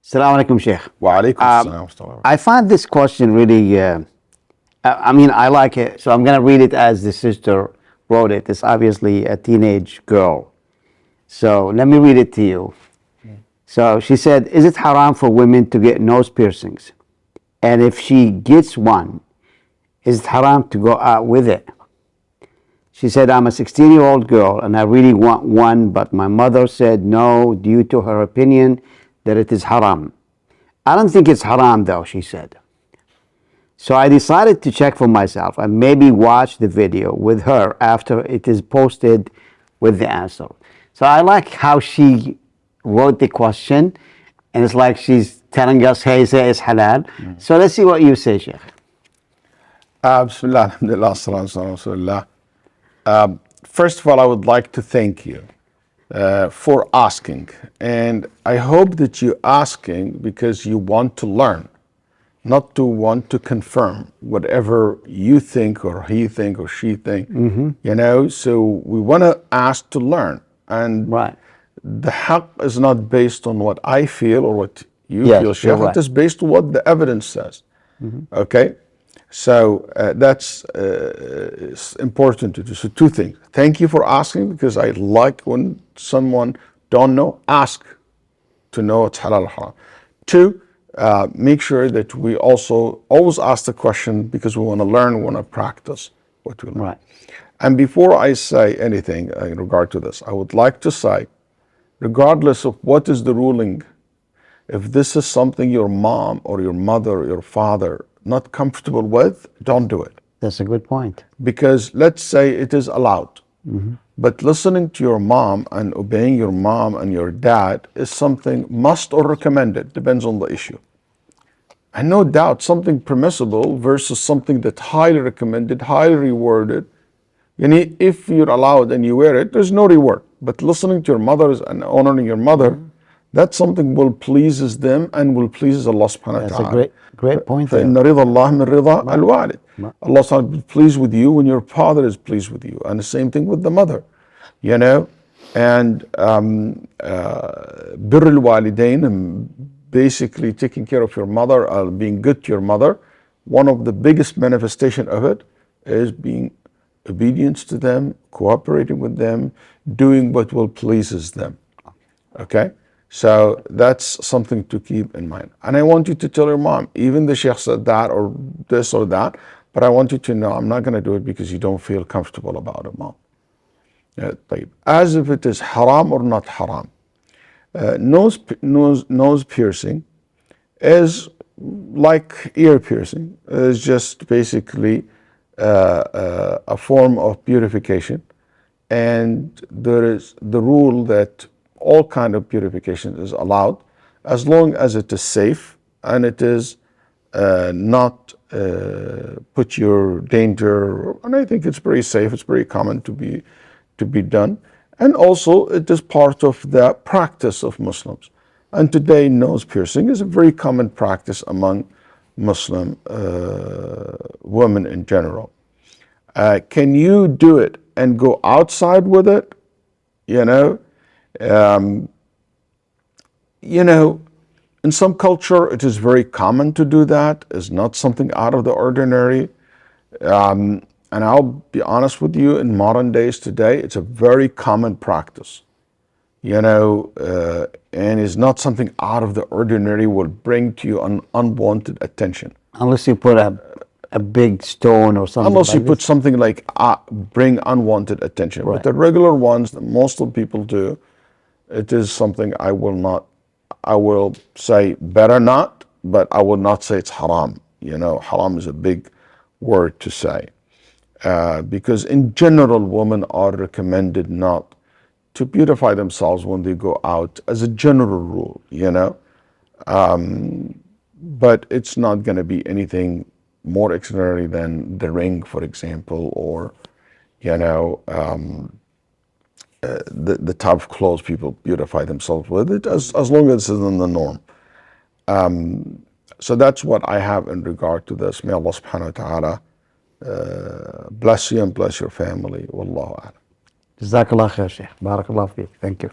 Assalamu alaikum, Sheikh. Wa alaikum assalam. I find this question really, I mean, I like it, so I'm going to read it as the sister wrote it. It's obviously a teenage girl. So let me read it to you. So she said, is it haram for women to get nose piercings? And if she gets one, is it haram to go out with it? She said, I'm a 16-year-old girl and I really want one, but my mother said no due to her opinion that it is haram. I don't think it's haram though, she said. So I decided to check for myself and maybe watch the video with her after it is posted with the answer. So I like how she wrote the question, and it's like she's telling us, hey, say it's halal. So let's see what you say, Sheikh. Bismillah, alhamdulillah, sallallahu alaihi wasallam. First of all, I would like to thank you for asking. And I hope that you're asking because you want to learn, not to want to confirm whatever you think or he think or she think. You know, so we want to ask to learn. And Right. the haqq is not based on what I feel or what you Yes, feel, Sheikh. you're right. It is based on what the evidence says. Okay? So that's it's important to do. So two things. Thank you for asking, because I like when someone don't know, ask to know it's halal or haram. Two, make sure that we also always ask the question because we want to learn, we want to practice what we learn. Right. And before I say anything in regard to this, I would like to say, regardless of what is the ruling, if this is something your mom or your mother or your father not comfortable with, don't do it. That's a good point. Because let's say it is allowed, but listening to your mom and obeying your mom and your dad is something must or recommended, depends on the issue. And no doubt something permissible versus something that highly recommended, highly rewarded. Yani if you're allowed and you wear it, there's no reward. But listening to your mothers and honoring your mother, that's something will pleases them and will pleases Allah subhanahu wa That's ta'ala. a great point there. فَإِنَّ رِضَى اللَّهِ مِنْ رِضَى الْوَالِدِ. Allah subhanahu wa ta'ala is pleased with you when your father is pleased with you. And the same thing with the mother. You know? And بِرُّ الْوَالِدَيْن, basically taking care of your mother, being good to your mother, one of the biggest manifestation of it is being obedience to them, cooperating with them, doing what will pleases them. Okay? So that's something to keep in mind. And I want you to tell your mom, even the sheikh said that or this or that, but I want you to know I'm not going to do it because you don't feel comfortable about it, mom. As if it is haram or not haram. Nose piercing is like ear piercing. It's just basically a form of purification. And there is the rule that all kind of purification is allowed as long as it is safe and it is not put your danger. And I think it's very safe. It's very common to be done. And also it is part of the practice of Muslims. And today nose piercing is a very common practice among Muslim women in general. Can you do it and go outside with it? You know, in some culture it is very common to do that. It's not something out of the ordinary. And I'll be honest with you, in modern days today, it's a very common practice. You know, and it's not something out of the ordinary, will bring to you an unwanted attention. Unless you put a big stone or something. Unless like you put this. something like bring unwanted attention. Right. But the regular ones that most of the people do, it is something I will say better not, but I will not say it's haram. You know, haram is a big word to say. Because in general, women are recommended not to beautify themselves when they go out, as a general rule, you know. But it's not going to be anything more extraordinary than the ring, for example, or, you know, the type of clothes people beautify themselves with, it as long as it's in the norm. So that's what I have in regard to this. May Allah subhanahu wa ta'ala bless you and bless your family. Wallahu a'lam. Jazakallah khair, Sheikh. Barakallah feek. Thank you.